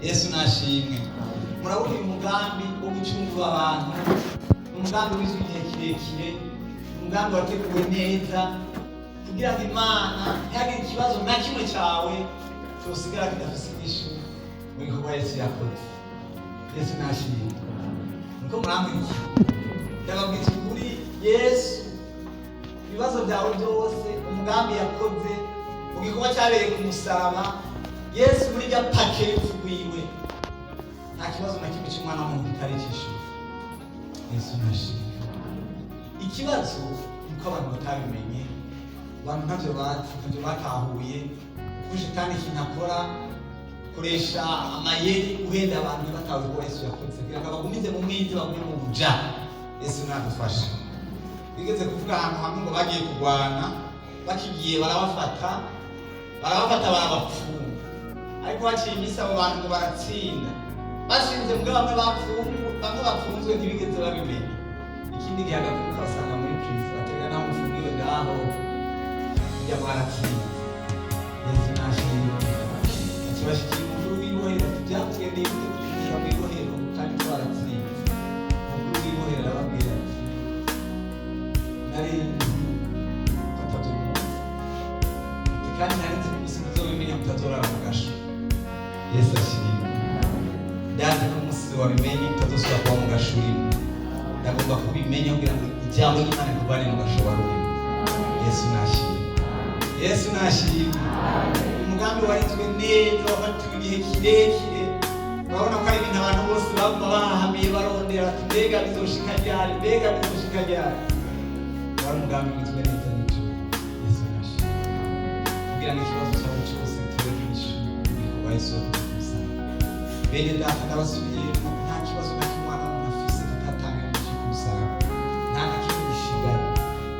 Yesu nashimwe. Murabona uyu mugambi wo gucungura abantu, umugambi w'igihe kirekire, umugambi wateguwe neza kugira ngo Imana ntihagire ikibazo na kimwe cyawe cyosigara kidafise inyishu mu gikorwa Yesu yakoze. Yesu nashimwe. Nuko murambwira ndababwira ukuri, Yesu ibibazo byawe byose, umugambi yakoze mu gikorwa cyabereye ku musaraba, Yesu muri rya pake y'urwiwe nta kibazo na kimwe cy'umwana w'umuntu kitari cyishyuye. Yesu nashimwe. Ikibazo nuko abantu batabimenye, abantu ntavyo batahuye, kuje kandi kinakora koresha amayeri uhenda abantu batawe ko Yesu yakoze kugira ngo bagumize mu mwiza bagume mu buja. Yesu nadufashe. Bigeze kuvuga ahantu hamwe ngo bagiye kurwana, bakigiye barabafata barabapfunga, ariko baciye iminsi abo bantu ngo baratsinda, basinze mbwa bamwe bapfunzwe ntibigeze babimenya. Ikindi gihe agakuka basanga muri prison, baterera nta mufungiwe ngaho kujya baratsinda. Yesu nashimwe. Ikibashikiye umukuru w'ibohero byavuye n'ibyo kugira ngo ibohero kandi baratsinda. Umukuru w'ibohero arababwira ati nari batatu kandi nari nzi ko muzobimenya mutazorara mu gasho. Yesu ashimwe. Ndazi ko umunsi wabimenye utazosubira kuba mu gashuri, ndagomba kubimenya kugira ngo ijambo ry'Imana rikuvane mu gasho waruri. Yesu nashimwe. Yesu nashimwe. Umugambi warizwe neza, wafatiwe igihe kirekire. Urabona ko ari ibintu abantu bose baguma bahahamiye barondera ati mbega bizoshika ryari, mbega bizoshika ryari. Wari umugambi wizwe neza n'icyo. Yesu nashimwe. Kugira ngo ikibazo cyawe cyose kibe inyishu kuba Yesu yakoze. Bene data ndabasubiyemo, nta kibazo na kimwe umwana w'umuntu afise tutatanga inyishu ku musaraba. Nta na kimwe gishigara.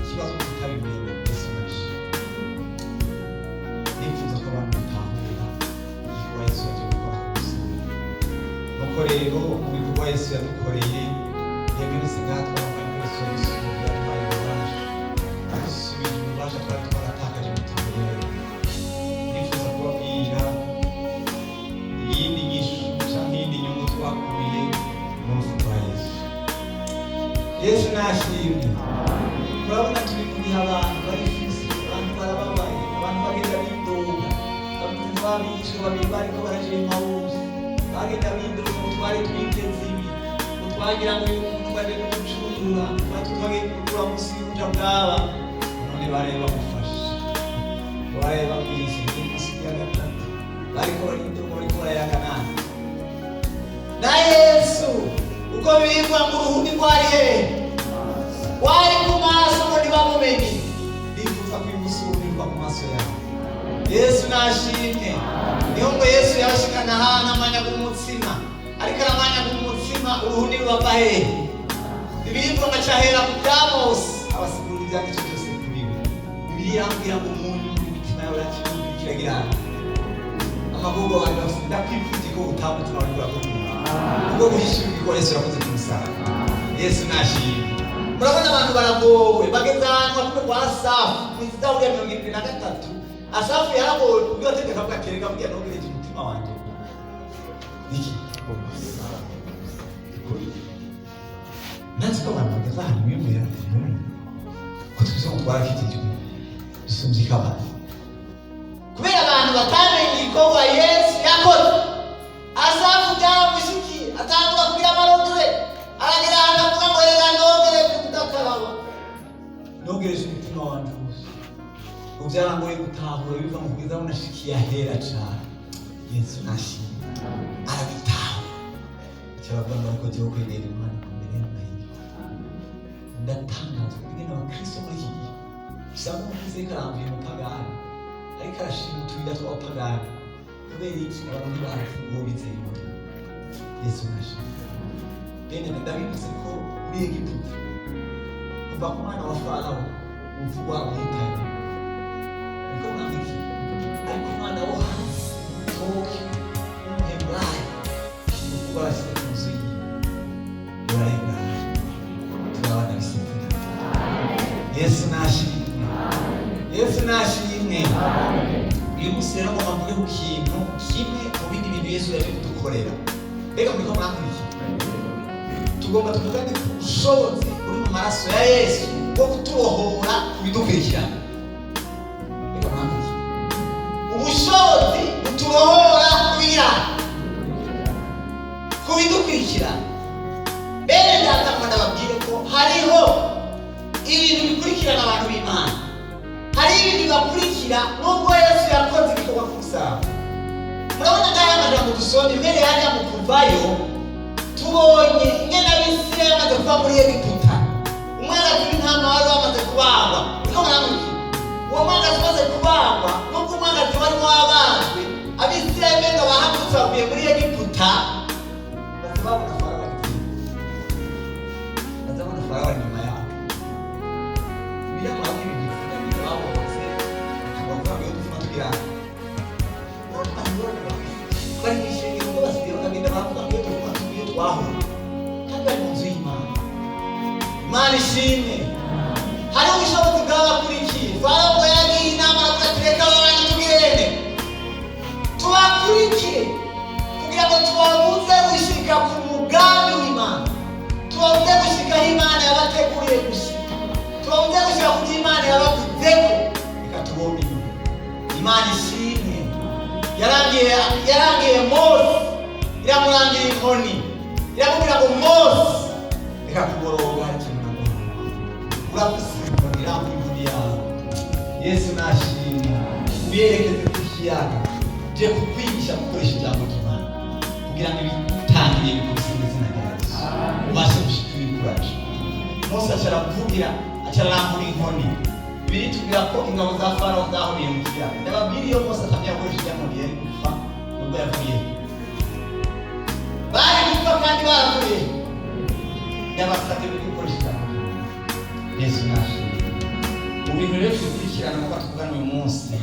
Ikibazo tutabimenya. Yesu nashimwe. Nifuza ko abantu batahura igikorwa Yesu yaje gukora ku musaraba. Nuko rero mu bikorwa Yesu yadukoreye, yemwe bise ngatwe abana Yesu yadusubije yaduhaye ububasha. Adusubije ububasha twari twaratakaje mu tubereye. Nifuza kubabwira iyindi nyishu cyangwa iyindi nyungu twakuye mu rupfu rwa Yesu. Yesu nashimwe. Murabona turi mu gihe abantu barifise, abantu barababaye, abantu bagenda bidoga, abantu babishwe babiri bariko baraje Emawusi, bagenda bidoga ngo twari twiteze ibi, ngo twagira ngo uyu muntu baje kuducurura, batwagiye kugura munsi y'ubuja bwaba, none bareba gufasha, bareba bwinshi munsi ya gatatu, bariko baridoga bariko barayaganana. Na Yesu uko birirwa mu ruhuni rwari hehe? Wari ku maso ngo ntibamumenye. Ndifuza kwimusubirirwa ku maso yawe. Yesu nashimwe. Niho ngo Yesu yabashikana ahantu amanyaga umutsima, ariko aramanyaga umutsima uruhuni rubava hehe? Bibiliya ngo cahera ku bya Mose, abasigurira ibyanditswe byose kuri we. Bibiliya irambwira ngo umuntu imitima yawe kiragira amagogo bari bafite ndakwifuje ko utamutima wari uravuga ubwo guhishura igikorwa Yesu yakoze ku musaraba. Yesu nashimwe. Murabona abantu baragowe, bageze ahantu bakuru kwa Asafu mu Zaburi ya 73. Asafu yaragowe kubyo ategeka avuga ati reka burya ntugereje umutima wanjye. Niki? Natwe abantu bageze ahantu bimwe ko twese twarakitije dusumbyika abantu. Kubera abantu batamenye igikorwa Yesu yakoze, Asafu byaramushikiye atangura kugira amarogere, aragira ahantu avuga ngo reka ndogereje kudakaraba, ndogereje umutima wanjye wose. Ubu byarangoye gutahura biva mu bwiza bunashikiye ahera cyane. Yesu nashimwe. Arabitahura. Cyababwira ngo ariko jyewe kwegera Imana imbere y'Imana. Ndatangaza kubwira abakristo muri iki gihe, usanga umukize karambuye mu pagani, ariko arashima utuyira tw'abapagani. Kubera iki abantu bacu ngo bizeye muri Yesu nashimwe. Bene ndabivuze ko muri Egiputa kuva ku mwana wa Farawo uvugwa mwitanye, niko mwandiki, ariko umwana wo hasi toki umuheburayo uvugwa arashyira ku nzu ye urarengana, turabana bisifuri. Yesu nashimwe. Yesu nashimwe. Uyu munsi rero ngo bavuge ku kintu kimwe mu bindi bintu Yesu yaje kudukora. kudukorera. Mbega muriko murankurikira? Tugomba tuvugane ku bushobozi buri mu maraso ya Yesu bwo kutubohora ku bidukurikirana. Mbega murankurikira? Ubushobozi butubohora ku bidukurikirana. Mbere ndakamana babwire ko hariho ibintu bikurikirana abantu b'Imana. Hari ibintu bibakurikira nubwo Yesu yakoze ibikorwa ku musaraba. Murabona ngaya amajambo dusoma imbere yajya mu kuvayo, tubonye ingene Abisirayeli bamaze kuva muri Egiputa. Umwagazi w'intama wari wamaze kubagwa. Niko muramurikira. Uwo mwagazi umaze kubagwa, nubwo umwagazi wari wabazwe, Abisirayeli benga bahagurutse bavuye muri Egiputa, bazabona Farawo nyuma yabo. Biramara ibintu byose babonetse, akavuga ngo dufuma tugira. Bari mishinga ngo basubira bagenda bavuga ngo dufuma tugiye twahura. Kandi bari mu nzu y'Imana. Imana ishimwe. Hari ubushobozi bw'abakurikiye. Farawo yagiye inama aravuga ati reka babanye tugende. Tubakurikire kugira ngo tubabuze gushika ku mugambi w'Imana. Tubabuze gushika aho Imana yabateguriye gushika. Tubabuze gushika ku Imana yabavuzeko. Reka tubone Imana ishimwe. Yarangiye Mose, iramurangira inkoni, iramubwira ngo Mose reka kuboroga ikintu namuha. Uragusiga irambuye inkoni yawe. Yesu nashimwe. Uyerekeze ku kiyaga. Je kukwigisha gukoresha ijambo ry'Imana kugira ngo ibitangire bikusinge izina rya Yesu. Ubashe gushika ibikuraje. Mose acaravugira, acararambura inkoni. Biri tubwira ko ingabo za Farawo zahuriye mu kiyaga. Ndababwira iyo Mose atamenya gukoresha ijambo yari gupfa nubwo yavuye. Bari gupfa kandi baravuye. Ndabasabye gukoresha ijambo. Yesu nashimwe. Mu bintu rero dukurikirana ngo tuvugane uyu munsi,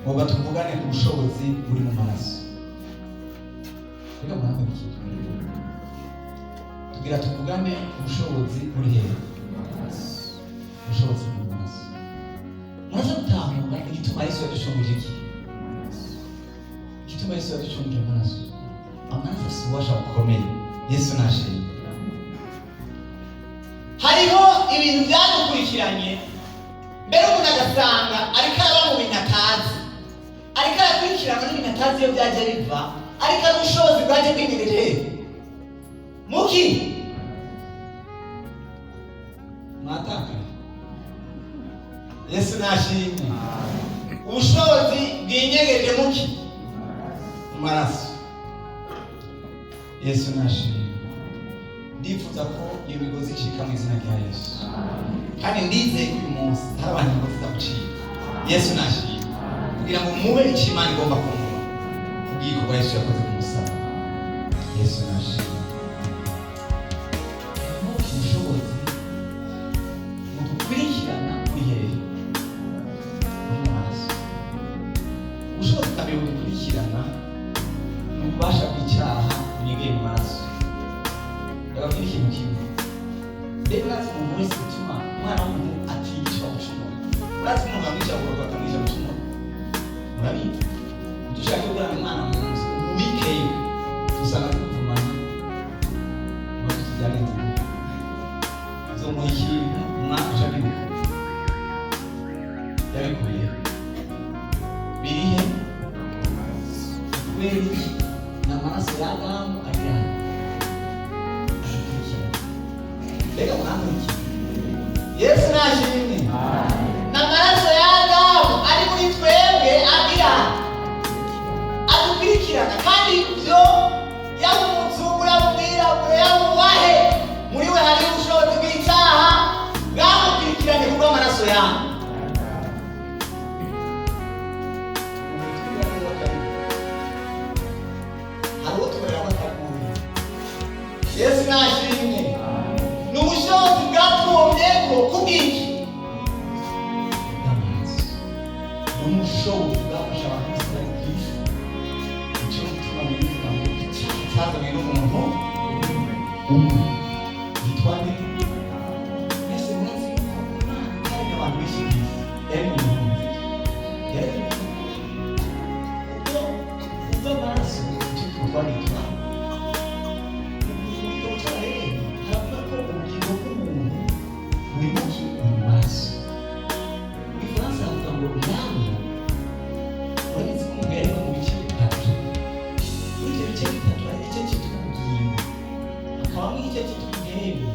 ngo tuvugane ku bushobozi buri mu maraso. Reka muramurikire. Tugira tuvugane ku bushobozi buri hehe? Ubushobozi buri mu maraso. Muraza gutahura igituma Yesu yadushonguje iki? Igituma Yesu yadushonguje amaraso. Amaraso si ububasha bukomeye. Yesu nashimwe. Hariho ibintu byadukurikiranye, mbere umuntu agasanga ariko araba mu bintu atazi, ariko arakurikirana n'ibintu atazi iyo byaje biva, ariko ari ubushobozi bwaje bw'imirire muki mwatakaye. Yesu nashimwe. Ubushobozi bwinyegeje muki mu maraso. Yesu nashimwe. Ndifuza ko iyo migozi icika mu izina rya Yesu. Kandi ndizeye ko uyu munsi hari abantu bavuga gucika. Yesu nashimwe. Kugira ngo mube icyo Imana igomba kumuha. Kubw'igikorwa Yesu yakoze ku musaraba. Yesu nashimwe. Ubushobozi budukurikirana kuri hehe? Mu maraso. Ubushobozi kandi budukurikirana ni ububasha bw'icyaha bunyegeye mu maraso. Ndababwira ikintu kimwe. Mbere urazi umuntu wese utuma umwana w'umuntu aticwa gucumura. Urazi umuntu amwica ngo akamwica gucumura. Murabizi? Dushaka kubwira umwana mu nzu ubikeyo. Usanga tuvumana. Mwaje tujyagenze. Zomuha ikintu umwana aje abibuka. Yabikuye. Birihe? Kubera iki? Ni amaraso y'Adamu agira. Reka muramurikire. Yesu nashimwe. N'amaraso y'Adamu ari muri twebwe agira adukurikirana, kandi ibyo yaba umuzungu yaba umwirabura yaba umubahe, muri we hari ubushobozi bw'icyaha bwamukurikiranye kubw'amaraso yawe. Hari uwo tuberera batakuye. Yesu nashimwe. Ubushobozi bwatwomyeko kubw'iki? Ubushobozi bwafasha abantu bose bari ku isi. Icyo gituma bivuga ngo icyaha cyazanywe n'umuntu umwe. Yitwa nde? Mwese murazi ko Imana yaremye abantu benshi ku isi. Yaremye umuntu umwe. Yaremye umuntu umwe. Ubwo amaraso icyo twitwa icyo kitugebe